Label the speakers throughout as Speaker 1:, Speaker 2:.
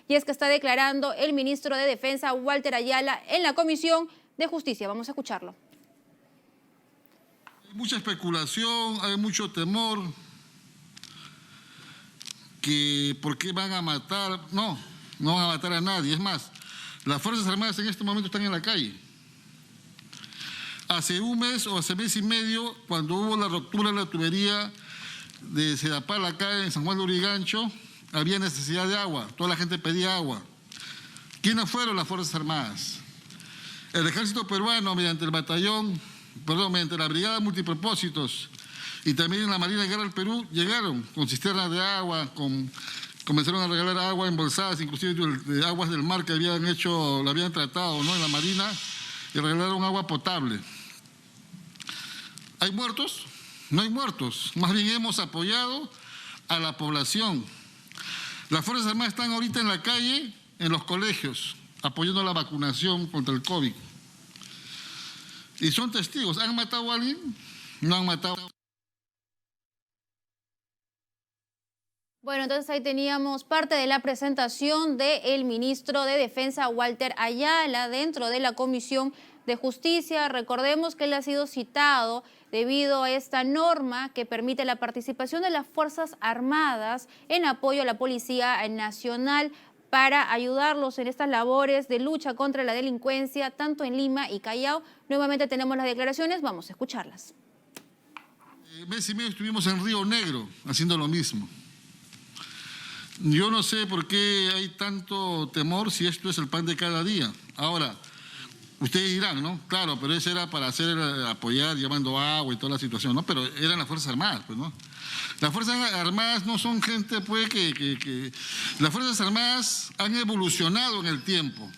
Speaker 1: y es que está declarando el ministro de Defensa, Walter Ayala, en la Comisión de Justicia. Vamos a escucharlo.
Speaker 2: Hay mucha especulación, hay mucho temor, que por qué van a matar. No van a matar a nadie. Es más, las Fuerzas Armadas en este momento están en la calle. Hace un mes o hace mes y medio, cuando hubo la ruptura de la tubería de Sedapal acá en San Juan de Urigancho, había necesidad de agua, toda la gente pedía agua. ¿Quiénes fueron las Fuerzas Armadas? El Ejército Peruano, mediante mediante la Brigada Multipropósitos y también la Marina de Guerra del Perú, llegaron con cisternas de agua, comenzaron a regalar agua embolsadas, inclusive de aguas del mar que la habían tratado, ¿no?, en la Marina, y regalaron agua potable. ¿Hay muertos? No hay muertos. Más bien hemos apoyado a la población. Las Fuerzas Armadas están ahorita en la calle, en los colegios, apoyando la vacunación contra el COVID. Y son testigos. ¿Han matado a alguien? No han matado.
Speaker 1: Bueno, entonces ahí teníamos parte de la presentación del ministro de Defensa, Walter Ayala, dentro de la Comisión de Justicia. Recordemos que él ha sido citado debido a esta norma que permite la participación de las Fuerzas Armadas en apoyo a la Policía Nacional para ayudarlos en estas labores de lucha contra la delincuencia, tanto en Lima y Callao. Nuevamente tenemos las declaraciones, vamos a escucharlas.
Speaker 2: Mes y medio estuvimos en Río Negro haciendo lo mismo. Yo no sé por qué hay tanto temor si esto es el pan de cada día. Ahora, ustedes dirán, ¿no? Claro, pero eso era para apoyar, llevando agua y toda la situación, ¿no? Pero eran las Fuerzas Armadas, pues, ¿no? Las Fuerzas Armadas no son gente, pues, Las Fuerzas Armadas han evolucionado en el tiempo.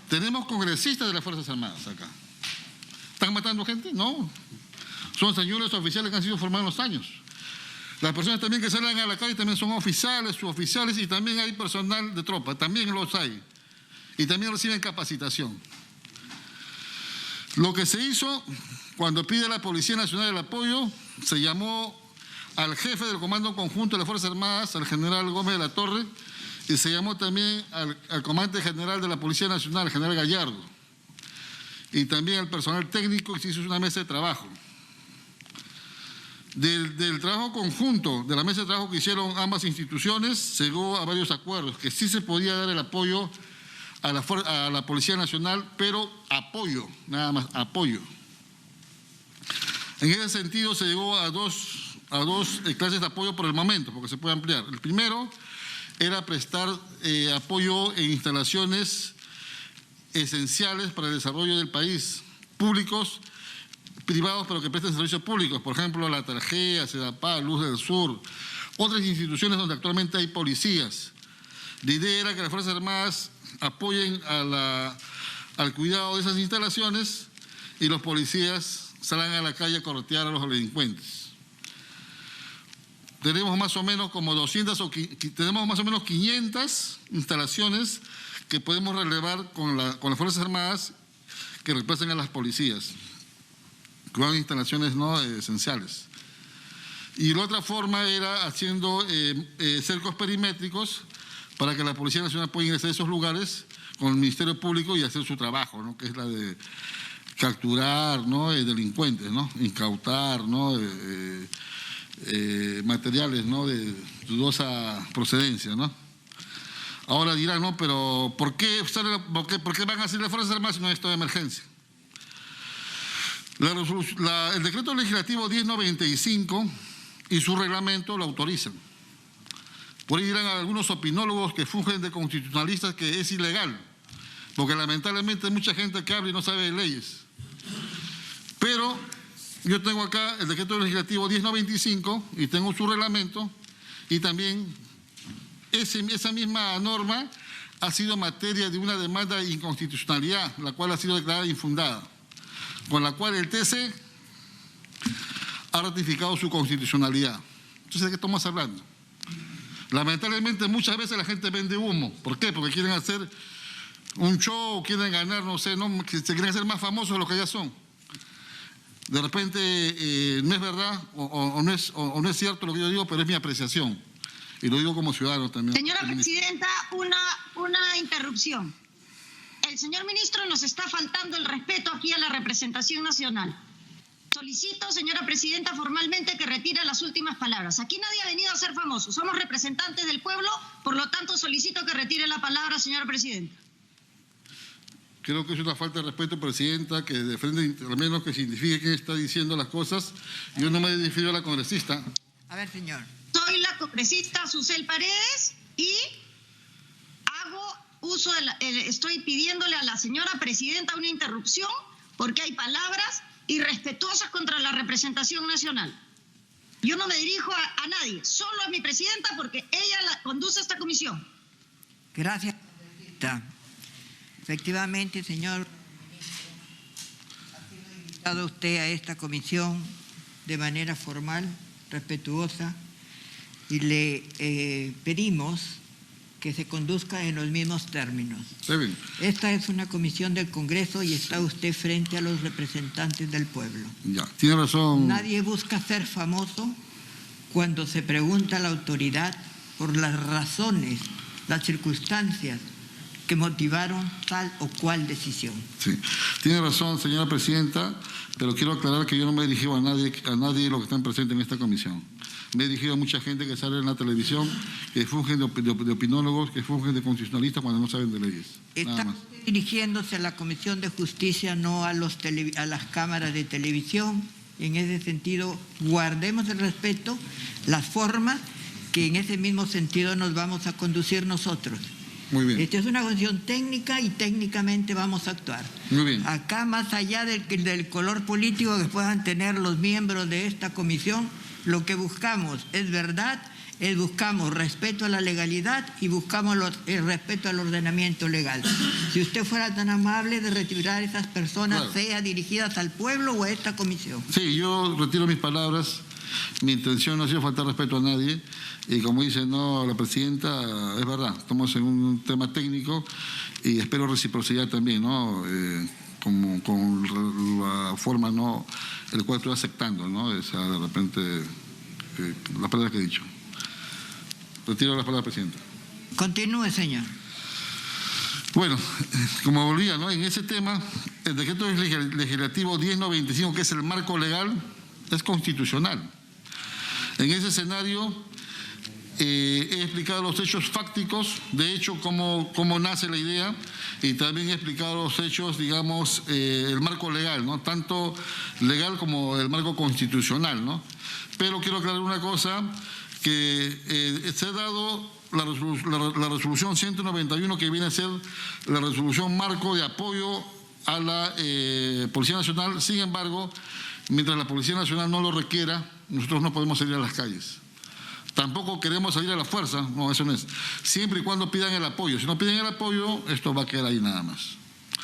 Speaker 2: Tenemos congresistas de las Fuerzas Armadas acá. ¿Están matando gente? No. Son señores oficiales que han sido formados en los años. Las personas también que salen a la calle también son oficiales, suboficiales, y también hay personal de tropa, también los hay. Y también reciben capacitación. Lo que se hizo cuando pide la Policía Nacional el apoyo, se llamó al jefe del Comando Conjunto de las Fuerzas Armadas, al general Gómez de la Torre, y se llamó también al comandante general de la Policía Nacional, el general Gallardo, y también al personal técnico, y se hizo una mesa de trabajo. Del trabajo conjunto, de la mesa de trabajo que hicieron ambas instituciones, se llegó a varios acuerdos, que sí se podía dar el apoyo a la Policía Nacional, pero apoyo, nada más, apoyo. En ese sentido se llegó a dos clases de apoyo por el momento, porque se puede ampliar. El primero era prestar apoyo en instalaciones esenciales para el desarrollo del país, públicos, privados, pero que presten servicios públicos, por ejemplo, la Tarjea, Sedapal, Luz del Sur, otras instituciones donde actualmente hay policías. La idea era que las Fuerzas Armadas apoyen al cuidado de esas instalaciones y los policías salgan a la calle a corretear a los delincuentes. Tenemos más o menos como 500 instalaciones que podemos relevar con las Fuerzas Armadas que reemplacen a las policías, que son instalaciones no esenciales. Y la otra forma era haciendo cercos perimétricos para que la Policía Nacional pueda ingresar a esos lugares con el Ministerio Público y hacer su trabajo, ¿no?, que es la de capturar, ¿no?, delincuentes, ¿no?, incautar, ¿no?, materiales, ¿no?, de dudosa procedencia, ¿no? Ahora dirán, no, pero ¿por qué van a hacer las Fuerzas Armadas si no hay estado de emergencia? El decreto legislativo 1095 y su reglamento lo autorizan. Por ahí dirán algunos opinólogos que fungen de constitucionalistas que es ilegal, porque lamentablemente hay mucha gente que habla y no sabe de leyes. Pero yo tengo acá el decreto legislativo 1095 y tengo su reglamento, y también esa misma norma ha sido materia de una demanda de inconstitucionalidad, la cual ha sido declarada infundada, con la cual el TC ha ratificado su constitucionalidad. Entonces, ¿de qué estamos hablando? Lamentablemente muchas veces la gente vende humo. ¿Por qué? Porque quieren hacer un show, quieren ganar, no sé, ¿no?, que se quieren hacer más famosos de lo que ya son. De repente no es verdad o no es cierto lo que yo digo, pero es mi apreciación. Y lo digo como ciudadano también.
Speaker 3: Señora Presidenta, una interrupción. El señor ministro nos está faltando el respeto aquí a la representación nacional. Solicito, señora Presidenta, formalmente que retire las últimas palabras. Aquí nadie ha venido a ser famoso. Somos representantes del pueblo, por lo tanto solicito que retire la palabra, señora Presidenta.
Speaker 2: Creo que es una falta de respeto, Presidenta, que defiende, al menos que signifique quién está diciendo las cosas. Yo no me refiero a la congresista.
Speaker 4: A ver, señor.
Speaker 3: Soy la congresista Susel Paredes y hago uso estoy pidiéndole a la señora Presidenta una interrupción porque hay palabras irrespetuosas contra la representación nacional. Yo no me dirijo a nadie, solo a mi presidenta porque ella conduce esta comisión.
Speaker 4: Gracias. Efectivamente, señor, ha sido invitado usted a esta comisión de manera formal, respetuosa, y le pedimos que se conduzca en los mismos términos.
Speaker 2: Está bien.
Speaker 4: Esta es una comisión del Congreso y está usted frente a los representantes del pueblo.
Speaker 2: Ya, tiene razón.
Speaker 4: Nadie busca ser famoso cuando se pregunta a la autoridad por las razones, las circunstancias que motivaron tal o cual decisión.
Speaker 2: Sí, tiene razón, señora Presidenta, pero quiero aclarar que yo no me he dirigido a nadie de los que están presentes en esta comisión. Me he dirigido a mucha gente que sale en la televisión, que fungen de opinólogos, que fungen de constitucionalistas cuando no saben de leyes. Nada
Speaker 4: Está
Speaker 2: más.
Speaker 4: dirigiéndose a la Comisión de Justicia, no a las cámaras de televisión. En ese sentido, guardemos el respeto, las formas, que en ese mismo sentido nos vamos a conducir nosotros.
Speaker 2: Muy bien.
Speaker 4: Esta es una cuestión técnica y técnicamente vamos a actuar.
Speaker 2: Muy bien.
Speaker 4: Acá, más allá del color político que puedan tener los miembros de esta comisión, lo que buscamos es verdad, buscamos respeto a la legalidad y buscamos el respeto al ordenamiento legal. Si usted fuera tan amable de retirar a esas personas,
Speaker 2: Claro.
Speaker 4: sea dirigidas al pueblo o a esta comisión.
Speaker 2: Sí, yo retiro mis palabras. Mi intención no ha sido faltar respeto a nadie. Y como dice la Presidenta, es verdad, estamos en un tema técnico y espero reciprocidad también, ¿no? Con la forma, ¿no?, el cual estoy aceptando, ¿no? Esa, de repente, la palabra que he dicho. Retiro la palabra, Presidenta.
Speaker 4: Continúe, señor.
Speaker 2: Bueno, como volvía, ¿no?, en ese tema, el decreto legislativo 1095, que es el marco legal, es constitucional. En ese escenario he explicado los hechos fácticos, de hecho, cómo nace la idea, y también he explicado los hechos, digamos, el marco legal, ¿no?, tanto legal como el marco constitucional, ¿no? Pero quiero aclarar una cosa, que se ha dado la resolución 191, que viene a ser la resolución marco de apoyo a la Policía Nacional. Sin embargo, mientras la Policía Nacional no lo requiera, nosotros no podemos salir a las calles. Tampoco queremos salir a la fuerza, no, eso no es. Siempre y cuando pidan el apoyo. Si no piden el apoyo, esto va a quedar ahí nada más.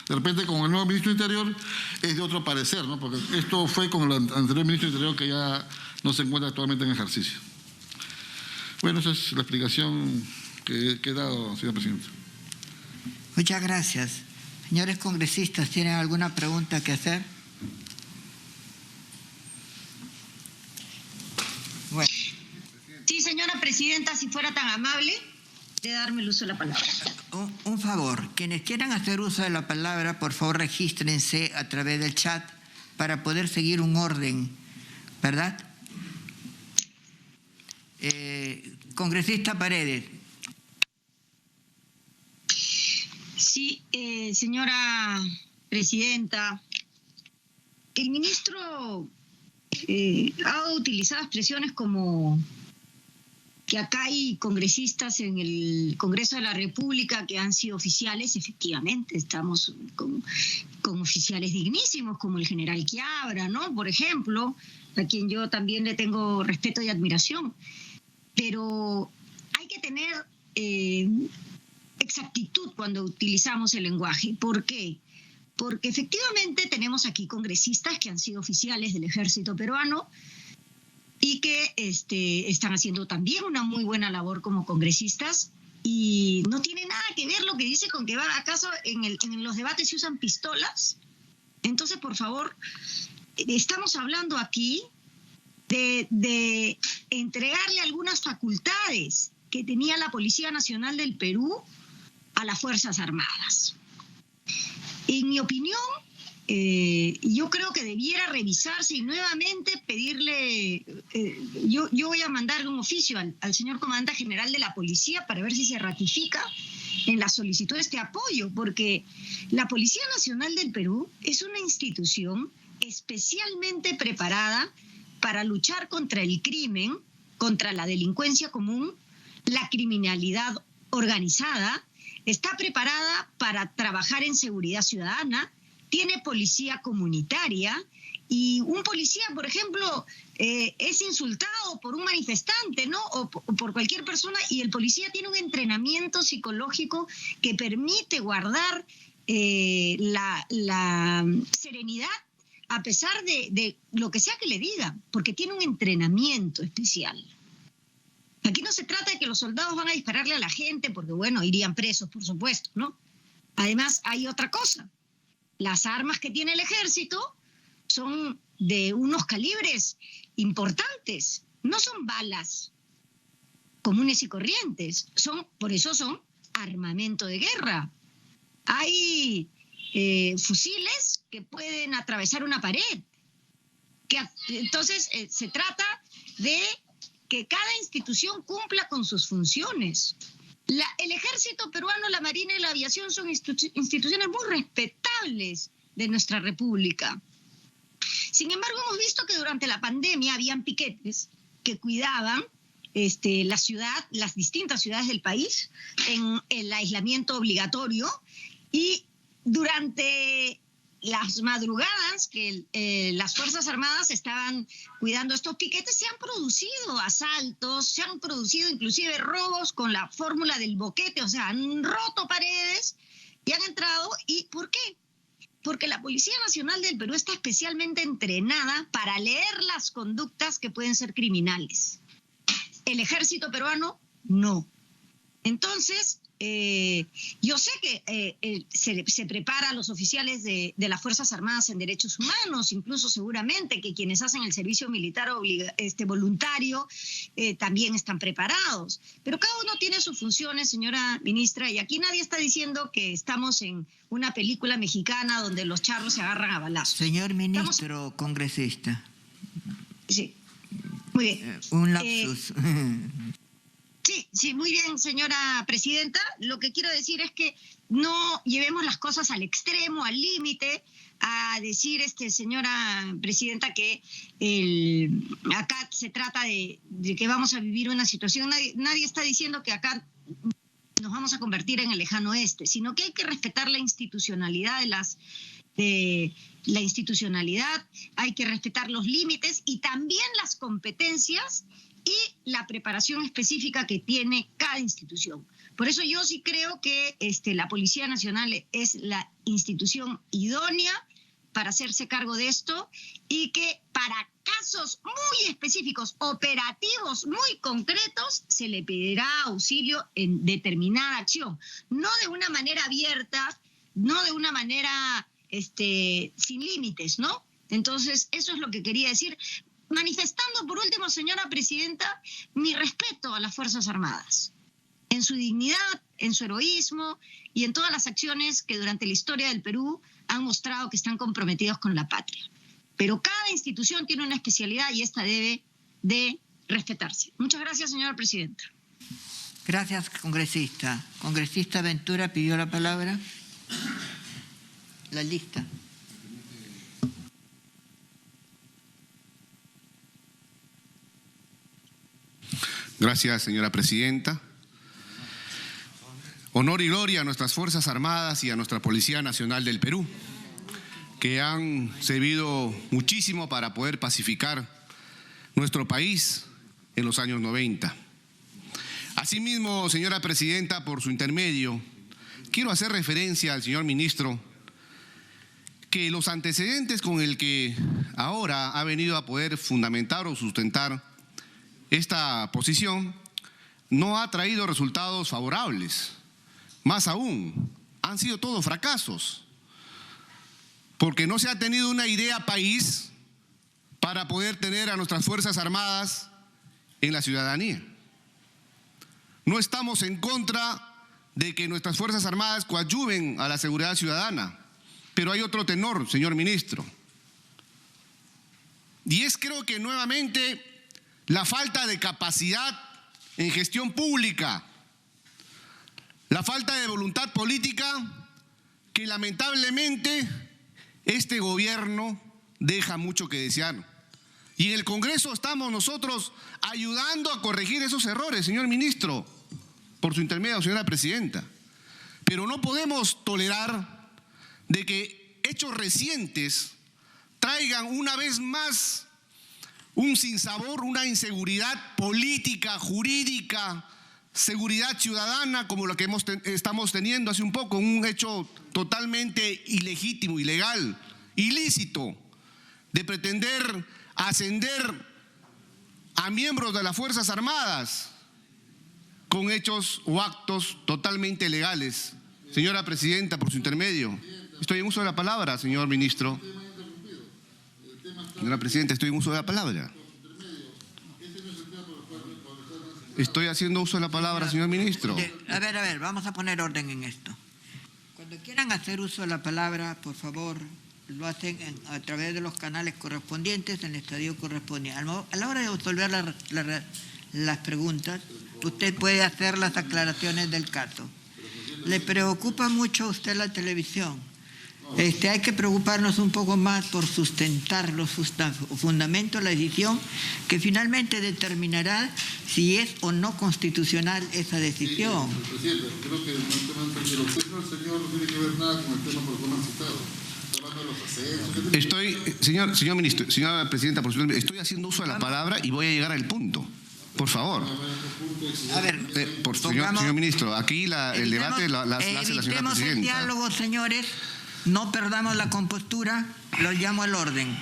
Speaker 2: De repente, con el nuevo ministro de Interior es de otro parecer, ¿no? Porque esto fue con el anterior ministro de Interior, que ya no se encuentra actualmente en ejercicio. Bueno, esa es la explicación que he dado, señor Presidente.
Speaker 4: Muchas gracias. Señores congresistas, ¿tienen alguna pregunta que hacer? Bueno.
Speaker 3: Sí, señora Presidenta, si fuera tan amable de darme el uso de la palabra.
Speaker 4: Un favor, quienes quieran hacer uso de la palabra, por favor regístrense a través del chat para poder seguir un orden, ¿verdad? Congresista Paredes.
Speaker 3: Sí, señora Presidenta, el ministro ha utilizado expresiones como que acá hay congresistas en el Congreso de la República que han sido oficiales. Efectivamente, estamos con oficiales dignísimos como el general Quiabra, ¿no?, por ejemplo, a quien yo también le tengo respeto y admiración. Pero hay que tener exactitud cuando utilizamos el lenguaje. ¿Por qué? Porque efectivamente tenemos aquí congresistas que han sido oficiales del ejército peruano y que están haciendo también una muy buena labor como congresistas, y no tiene nada que ver lo que dice con que acaso en los debates se usan pistolas. Entonces, por favor, estamos hablando aquí de entregarle algunas facultades que tenía la Policía Nacional del Perú a las Fuerzas Armadas. En mi opinión, yo creo que debiera revisarse y nuevamente pedirle, yo voy a mandar un oficio al señor Comandante General de la Policía para ver si se ratifica en la solicitud de este apoyo, porque la Policía Nacional del Perú es una institución especialmente preparada para luchar contra el crimen, contra la delincuencia común, la criminalidad organizada, está preparada para trabajar en seguridad ciudadana, tiene policía comunitaria y un policía, por ejemplo, es insultado por un manifestante, ¿no? O por cualquier persona, y el policía tiene un entrenamiento psicológico que permite guardar la serenidad a pesar de lo que sea que le diga, porque tiene un entrenamiento especial. Aquí no se trata de que los soldados van a dispararle a la gente, porque bueno, irían presos, por supuesto, ¿no? Además, hay otra cosa. Las armas que tiene el ejército son de unos calibres importantes, no son balas comunes y corrientes, por eso son armamento de guerra. Hay fusiles que pueden atravesar una pared. Entonces, se trata de que cada institución cumpla con sus funciones. El ejército peruano, la marina y la aviación son instituciones muy respetables de nuestra república. Sin embargo, hemos visto que durante la pandemia habían piquetes que cuidaban la ciudad, las distintas ciudades del país en el aislamiento obligatorio, y durante las madrugadas que las Fuerzas Armadas estaban cuidando estos piquetes, se han producido asaltos, se han producido inclusive robos con la fórmula del boquete, o sea, han roto paredes y han entrado. ¿Y por qué? Porque la Policía Nacional del Perú está especialmente entrenada para leer las conductas que pueden ser criminales. El ejército peruano, no. Entonces, yo sé que se prepara a los oficiales de las Fuerzas Armadas en derechos humanos, incluso seguramente que quienes hacen el servicio militar voluntario también están preparados. Pero cada uno tiene sus funciones, señora ministra, y aquí nadie está diciendo que estamos en una película mexicana donde los charros se agarran a balazos.
Speaker 4: Señor ministro congresista.
Speaker 3: Sí, muy bien.
Speaker 4: Un lapsus.
Speaker 3: Sí, muy bien, señora presidenta. Lo que quiero decir es que no llevemos las cosas al extremo, al límite, a decir, señora presidenta, que acá se trata de que vamos a vivir una situación. Nadie está diciendo que acá nos vamos a convertir en el lejano oeste, sino que hay que respetar la institucionalidad la institucionalidad, hay que respetar los límites y también las competencias y la preparación específica que tiene cada institución. Por eso yo sí creo que la Policía Nacional es la institución idónea para hacerse cargo de esto, y que para casos muy específicos, operativos muy concretos, se le pedirá auxilio en determinada acción. No de una manera abierta, no de una manera sin límites, ¿no? Entonces, eso es lo que quería decir. Manifestando, por último, señora presidenta, mi respeto a las Fuerzas Armadas, en su dignidad, en su heroísmo y en todas las acciones que durante la historia del Perú han mostrado que están comprometidos con la patria. Pero cada institución tiene una especialidad y esta debe de respetarse. Muchas gracias, señora presidenta.
Speaker 4: Gracias, congresista. Congresista Ventura pidió la palabra. La lista.
Speaker 5: Gracias, señora presidenta. Honor y gloria a nuestras Fuerzas Armadas y a nuestra Policía Nacional del Perú, que han servido muchísimo para poder pacificar nuestro país en los años 90. Asimismo, señora presidenta, por su intermedio, quiero hacer referencia al señor ministro que los antecedentes con el que ahora ha venido a poder fundamentar o sustentar esta posición no ha traído resultados favorables. Más aún, han sido todos fracasos, porque no se ha tenido una idea país para poder tener a nuestras Fuerzas Armadas en la ciudadanía. No estamos en contra de que nuestras Fuerzas Armadas coadyuven a la seguridad ciudadana, pero hay otro tenor, señor ministro. Y es, creo que nuevamente, la falta de capacidad en gestión pública, la falta de voluntad política que lamentablemente este gobierno deja mucho que desear. Y en el Congreso estamos nosotros ayudando a corregir esos errores, señor ministro, por su intermedio, señora presidenta. Pero no podemos tolerar de que hechos recientes traigan una vez más un sinsabor, una inseguridad política, jurídica, seguridad ciudadana, como lo que estamos teniendo hace un poco, un hecho totalmente ilegítimo, ilegal, ilícito, de pretender ascender a miembros de las Fuerzas Armadas con hechos o actos totalmente legales. Señora presidenta, por su intermedio, estoy en uso de la palabra, señor ministro. Señora presidenta, estoy en uso de la palabra. Estoy haciendo uso de la palabra, señor ministro.
Speaker 4: A ver, vamos a poner orden en esto. Cuando quieran hacer uso de la palabra, por favor, lo hacen a través de los canales correspondientes, en el estadio correspondiente. A la hora de resolver las preguntas, usted puede hacer las aclaraciones del caso. ¿Le preocupa mucho a usted la televisión? Hay que preocuparnos un poco más por sustentar los fundamentos de la decisión que finalmente determinará si es o no constitucional esa decisión.
Speaker 2: Sí, presidente, creo que el tema del señor no tiene que ver nada con el tema por el cual han citado. Está hablando de los ascensos.
Speaker 5: Señor ministro, señora presidenta, por su intermedio, estoy haciendo uso de la palabra y voy a llegar al punto. Por favor.
Speaker 4: A ver,
Speaker 5: señor ministro, aquí el debate lo hace la señora presidenta.
Speaker 4: Evitemos el diálogo, señores. No perdamos la compostura, lo llamo al orden.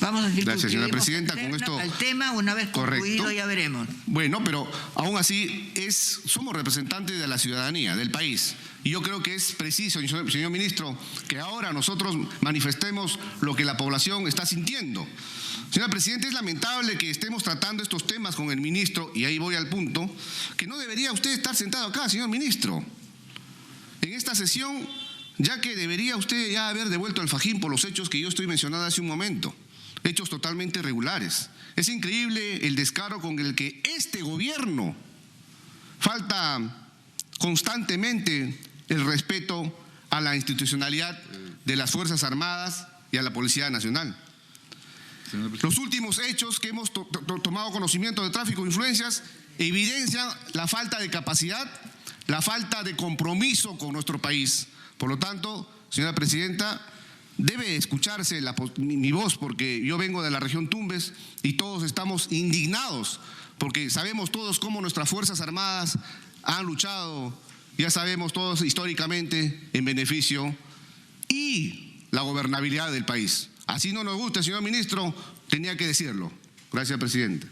Speaker 4: Vamos a
Speaker 5: Gracias, señora presidenta.
Speaker 4: Con esto, el tema, una vez concluido, ya veremos.
Speaker 5: Bueno, pero aún así somos representantes de la ciudadanía, del país. Y yo creo que es preciso, señor ministro, que ahora nosotros manifestemos lo que la población está sintiendo. Señora presidenta, es lamentable que estemos tratando estos temas con el ministro, y ahí voy al punto, que no debería usted estar sentado acá, señor ministro. En esta sesión, ya que debería usted ya haber devuelto el fajín por los hechos que yo estoy mencionando hace un momento, hechos totalmente irregulares. Es increíble el descaro con el que este gobierno falta constantemente el respeto a la institucionalidad de las Fuerzas Armadas y a la Policía Nacional. Los últimos hechos que hemos tomado conocimiento de tráfico de influencias evidencian la falta de capacidad, la falta de compromiso con nuestro país. Por lo tanto, señora presidenta, debe escucharse mi voz, porque yo vengo de la región Tumbes y todos estamos indignados, porque sabemos todos cómo nuestras Fuerzas Armadas han luchado, ya sabemos todos históricamente, en beneficio y la gobernabilidad del país. Así no nos gusta, señor ministro, tenía que decirlo. Gracias, presidente.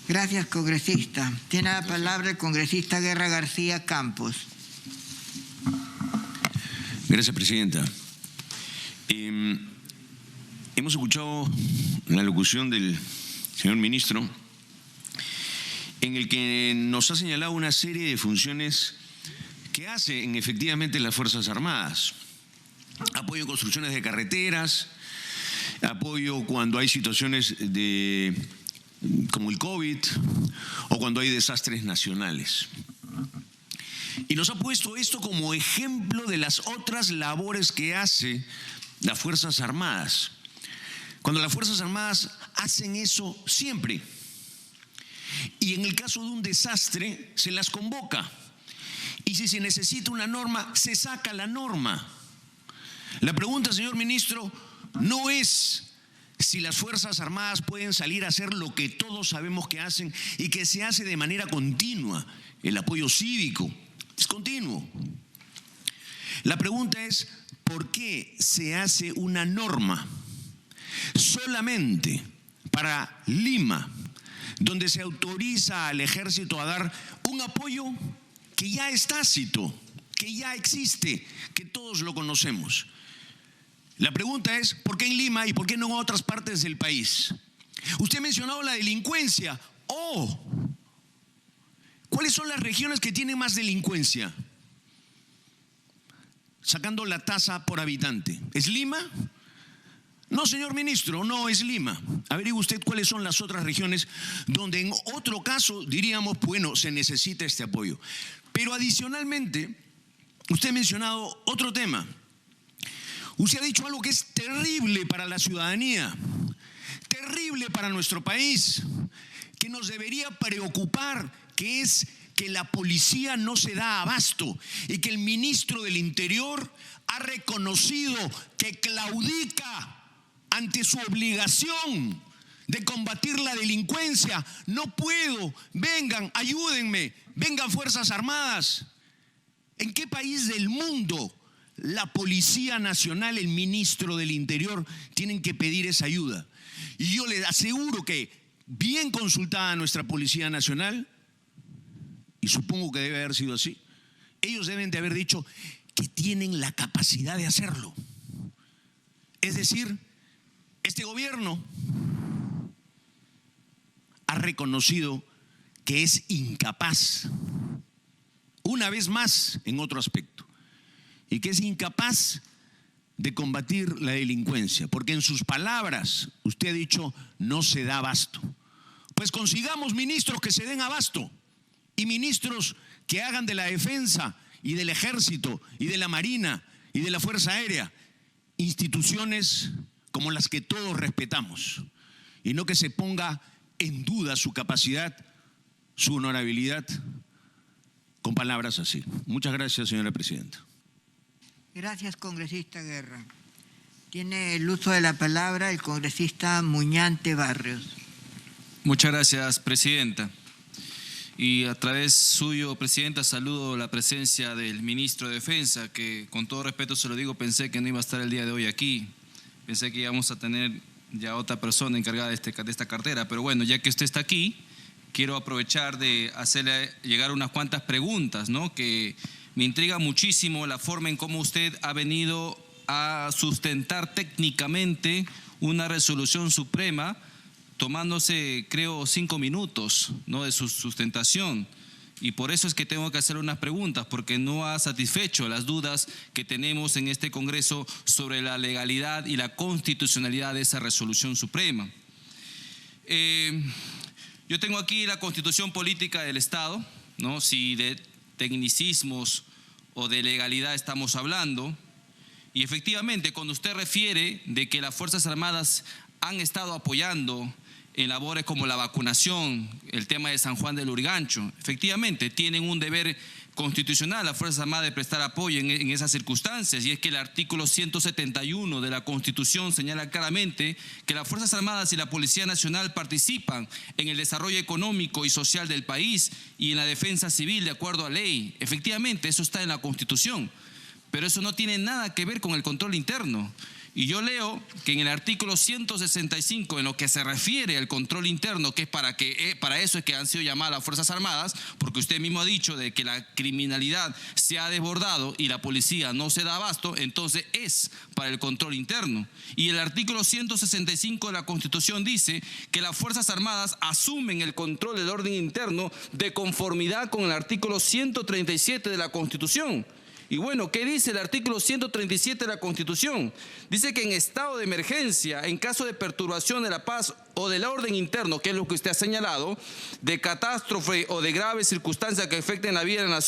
Speaker 4: Gracias, congresista. Tiene la palabra el congresista Guerra García Campos.
Speaker 6: Gracias, presidenta. Hemos escuchado la locución del señor ministro en el que nos ha señalado una serie de funciones que hacen efectivamente las Fuerzas Armadas. Apoyo en construcciones de carreteras, apoyo cuando hay situaciones como el COVID o cuando hay desastres nacionales. Y nos ha puesto esto como ejemplo de las otras labores que hace las Fuerzas Armadas. Cuando las Fuerzas Armadas hacen eso siempre. Y en el caso de un desastre se las convoca. Y si se necesita una norma, se saca la norma. La pregunta, señor ministro, no es si las Fuerzas Armadas pueden salir a hacer lo que todos sabemos que hacen y que se hace de manera continua. El apoyo cívico es continuo. La pregunta es, ¿por qué se hace una norma solamente para Lima, donde se autoriza al ejército a dar un apoyo que ya es tácito, que ya existe, que todos lo conocemos? La pregunta es, ¿por qué en Lima y por qué no en otras partes del país? Usted ha mencionado la delincuencia. ¿Cuáles son las regiones que tienen más delincuencia? Sacando la tasa por habitante. ¿Es Lima? No, señor ministro, no es Lima. Averigüe usted cuáles son las otras regiones donde en otro caso diríamos, bueno, se necesita este apoyo. Pero adicionalmente, usted ha mencionado otro tema. Usted ha dicho algo que es terrible para la ciudadanía, terrible para nuestro país, que nos debería preocupar, que es que la policía no se da abasto y que el ministro del Interior ha reconocido que claudica ante su obligación de combatir la delincuencia. No puedo, vengan, ayúdenme, vengan Fuerzas Armadas. ¿En qué país del mundo la Policía Nacional, el ministro del Interior tienen que pedir esa ayuda? Y yo les aseguro que bien consultada nuestra Policía Nacional, y supongo que debe haber sido así, ellos deben de haber dicho que tienen la capacidad de hacerlo. Es decir, este gobierno ha reconocido que es incapaz, una vez más en otro aspecto, y que es incapaz de combatir la delincuencia, porque en sus palabras usted ha dicho no se da abasto. Pues consigamos ministros que se den abasto y ministros que hagan de la defensa y del ejército y de la marina y de la fuerza aérea instituciones como las que todos respetamos, y no que se ponga en duda su capacidad, su honorabilidad con palabras así. Muchas gracias, señora presidenta.
Speaker 4: Gracias, congresista Guerra. Tiene el uso de la palabra el congresista Muñante Barrios.
Speaker 7: Muchas gracias, presidenta. Y a través suyo, presidenta, saludo la presencia del ministro de Defensa, que con todo respeto se lo digo, pensé que no iba a estar el día de hoy aquí. Pensé que íbamos a tener ya otra persona encargada de esta cartera, pero bueno, ya que usted está aquí, quiero aprovechar de hacerle llegar unas cuantas preguntas, ¿no? Que me intriga muchísimo la forma en cómo usted ha venido a sustentar técnicamente una resolución suprema, tomándose, creo, 5 minutos, ¿no?, de su sustentación. Y por eso es que tengo que hacer unas preguntas, porque no ha satisfecho las dudas que tenemos en este Congreso sobre la legalidad y la constitucionalidad de esa resolución suprema. Yo tengo aquí la Constitución Política del Estado, ¿no? Si de tecnicismos o de legalidad estamos hablando. Y efectivamente, cuando usted refiere de que las Fuerzas Armadas han estado apoyando en labores como la vacunación, el tema de San Juan del Lurigancho, efectivamente tienen un deber constitucional las Fuerzas Armadas de prestar apoyo en esas circunstancias, y es que el artículo 171 de la Constitución señala claramente que las Fuerzas Armadas y la Policía Nacional participan en el desarrollo económico y social del país y en la defensa civil de acuerdo a ley. Efectivamente, eso está en la Constitución, pero eso no tiene nada que ver con el control interno. Y yo leo que en el artículo 165, en lo que se refiere al control interno, que es para eso es que han sido llamadas las Fuerzas Armadas, porque usted mismo ha dicho de que la criminalidad se ha desbordado y la policía no se da abasto, entonces es para el control interno. Y el artículo 165 de la Constitución dice que las Fuerzas Armadas asumen el control del orden interno de conformidad con el artículo 137 de la Constitución. Y bueno, ¿qué dice el artículo 137 de la Constitución? Dice que en estado de emergencia, en caso de perturbación de la paz o del orden interno, que es lo que usted ha señalado, de catástrofe o de graves circunstancias que afecten la vida de la nación,